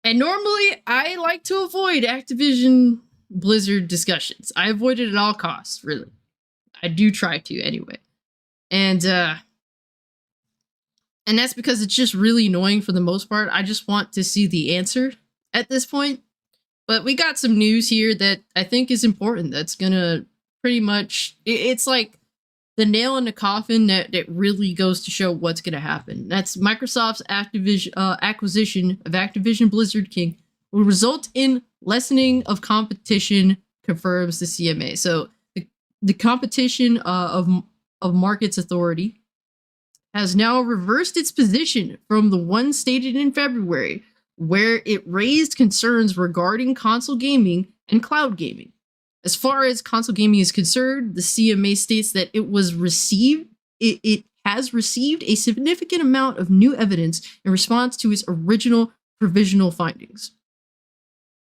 And normally, I like to avoid Activision Blizzard discussions. I avoid it at all costs, really. I do try to anyway. And that's because it's just really annoying for the most part. I just want to see the answer at this point. But we got some news here that I think is important. That's gonna pretty much, it's like the nail in the coffin that really goes to show what's gonna happen. That's Microsoft's acquisition of Activision Blizzard King will result in lessening of competition, confirms the CMA. So the competition of markets authority has now reversed its position from the one stated in February, where it raised concerns regarding console gaming and cloud gaming. As far as console gaming is concerned, the CMA states that it has received a significant amount of new evidence in response to its original provisional findings.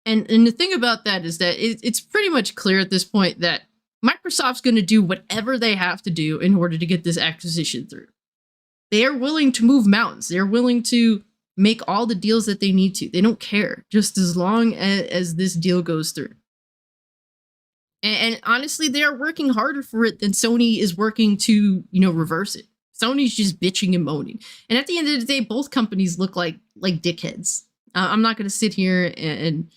And the thing about that is that it's pretty much clear at this point that Microsoft's going to do whatever they have to do in order to get this acquisition through. They are willing to move mountains. They're willing to make all the deals that they need to. They don't care, just as long as this deal goes through. And honestly, they are working harder for it than Sony is working to, reverse it. Sony's just bitching and moaning. And at the end of the day, both companies look like dickheads. I'm not going to sit here and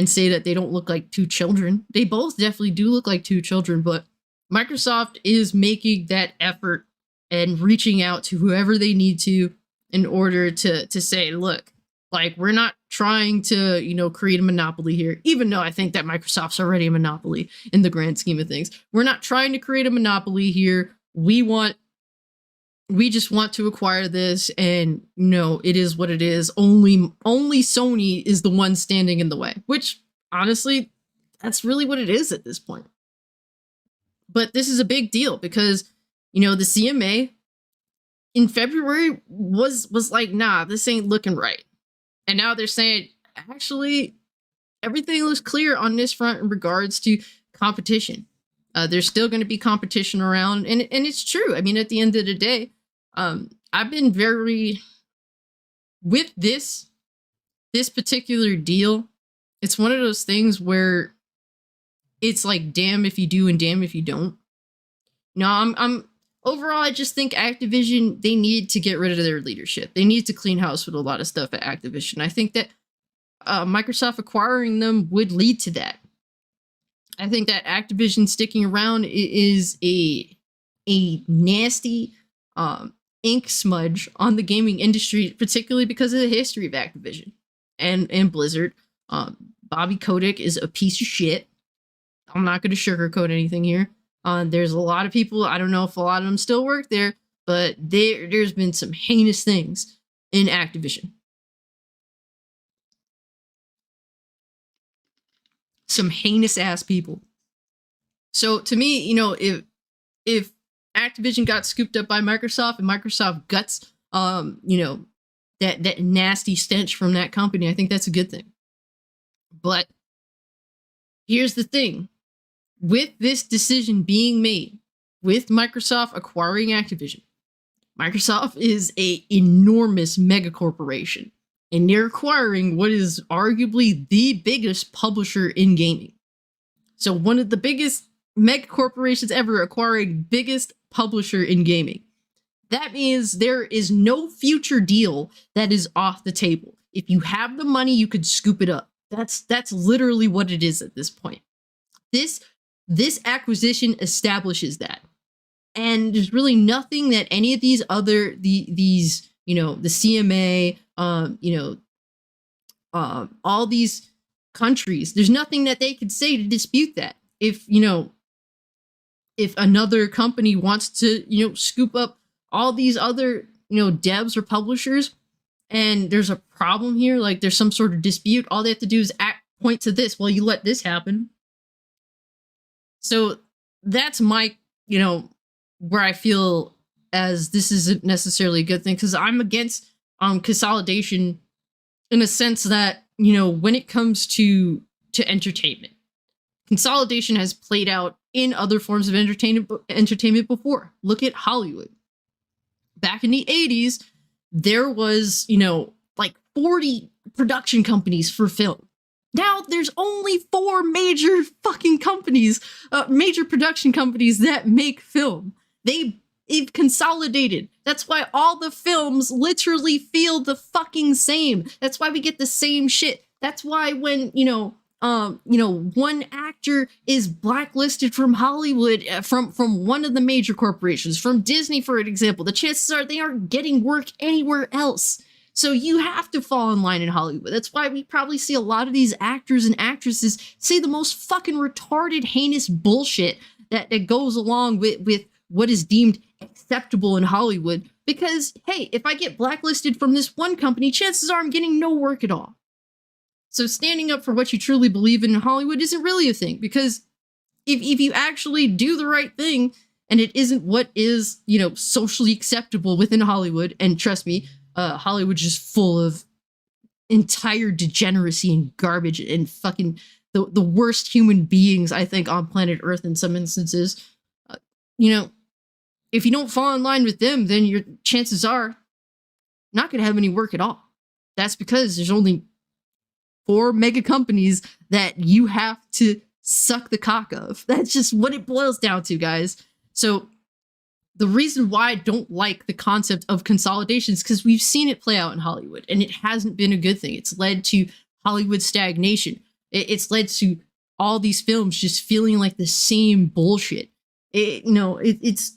say that they don't look like two children. They both definitely do look like two children, but Microsoft is making that effort and reaching out to whoever they need to in order to say, look, like, we're not trying to, create a monopoly here, even though I think that Microsoft's already a monopoly in the grand scheme of things. We're not trying to create a monopoly here. We just want to acquire this, and it is what it is. Only Sony is the one standing in the way, which honestly, that's really what it is at this point. But this is a big deal because, the CMA in February was like, nah, this ain't looking right. And now they're saying, actually, everything looks clear on this front in regards to competition. There's still going to be competition around, and it's true. I mean, at the end of the day, I've been with this particular deal. It's one of those things where it's like, damn if you do and damn if you don't. I'm overall, I just think Activision, they need to get rid of their leadership. They need to clean house with a lot of stuff at Activision. I think that Microsoft acquiring them would lead to that. I think that Activision sticking around is a nasty ink smudge on the gaming industry, particularly because of the history of Activision and Blizzard. Bobby Kotick is a piece of shit. I'm not going to sugarcoat anything here. There's a lot of people, I don't know if a lot of them still work there, but there's been some heinous things in Activision. Some heinous ass people. So to me, if Activision got scooped up by Microsoft and Microsoft guts, that nasty stench from that company, I think that's a good thing. But here's the thing. With this decision being made, with Microsoft acquiring Activision, Microsoft is an enormous mega corporation, and they're acquiring what is arguably the biggest publisher in gaming. So one of the biggest mega corporations ever acquiring biggest publisher in gaming. That means there is no future deal that is off the table. If you have the money, you could scoop it up. That's literally what it is at this point. This acquisition establishes that. And there's really nothing that any of these other, the CMA, all these countries, there's nothing that they could say to dispute that. If another company wants to, scoop up all these other, devs or publishers, and there's a problem here, like there's some sort of dispute, all they have to do is point to this. Well, you let this happen. So that's my, where I feel as this isn't necessarily a good thing, because I'm against consolidation in a sense that, when it comes to entertainment, consolidation has played out in other forms of entertainment before. Look at Hollywood. Back in the 80s, there was, like 40 production companies for film. Now there's only 4 major fucking companies, major production companies that make film. They've consolidated. That's why all the films literally feel the fucking same. That's why we get the same shit. That's why when, one actor is blacklisted from Hollywood, from one of the major corporations, from Disney, for an example, the chances are they aren't getting work anywhere else. So you have to fall in line in Hollywood. That's why we probably see a lot of these actors and actresses say the most fucking retarded, heinous bullshit that goes along with what is deemed acceptable in Hollywood. Because, hey, if I get blacklisted from this one company, chances are I'm getting no work at all. So standing up for what you truly believe in Hollywood isn't really a thing. Because if you actually do the right thing, and it isn't what is, socially acceptable within Hollywood, and trust me, Hollywood's just full of entire degeneracy and garbage and fucking the worst human beings, I think, on planet Earth in some instances. If you don't fall in line with them, then your chances are not going to have any work at all. That's because there's only 4 mega companies that you have to suck the cock of. That's just what it boils down to, guys. So the reason why I don't like the concept of consolidation is because we've seen it play out in Hollywood, and it hasn't been a good thing. It's led to Hollywood stagnation. It's led to all these films just feeling like the same bullshit. It's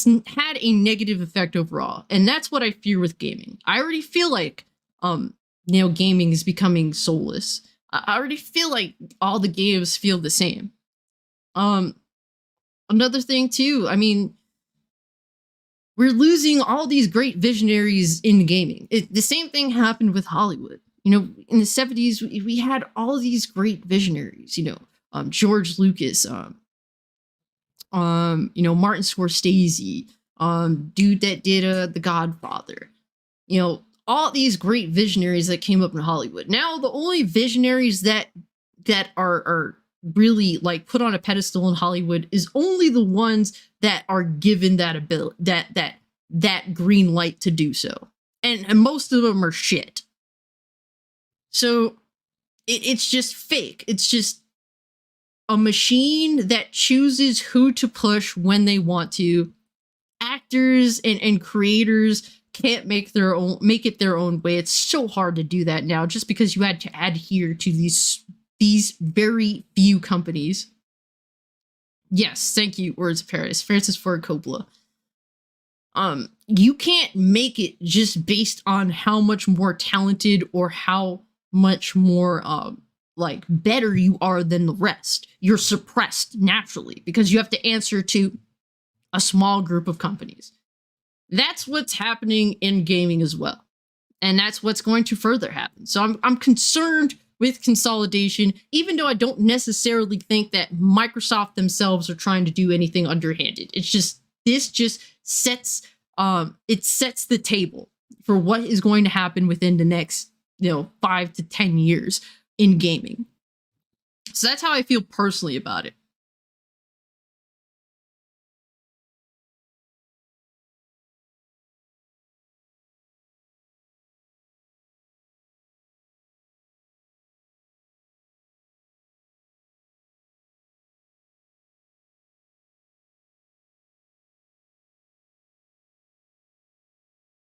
had a negative effect overall, and that's what I fear with gaming. I already feel like gaming is becoming soulless. I already feel like all the games feel the same. Another thing too, we're losing all these great visionaries in gaming. The same thing happened with Hollywood. In the 70s, we had all these great visionaries, George Lucas, Martin Scorsese, dude that did The Godfather, all these great visionaries that came up in Hollywood. Now the only visionaries that are really like put on a pedestal in Hollywood is only the ones that are given that ability, that green light to do so, and most of them are shit. So it's just fake. It's just a machine that chooses who to push when they want to. Actors and creators can't make it their own way. It's so hard to do that now, just because you had to adhere to these very few companies. Yes, thank you, Words of Paradise, Francis Ford Coppola. You can't make it just based on how much more talented or how much more better you are than the rest. You're suppressed naturally because you have to answer to a small group of companies. That's what's happening in gaming as well. And that's what's going to further happen. So I'm concerned with consolidation, even though I don't necessarily think that Microsoft themselves are trying to do anything underhanded. This just sets the table for what is going to happen within the next 5 to 10 years in gaming. So that's how I feel personally about it.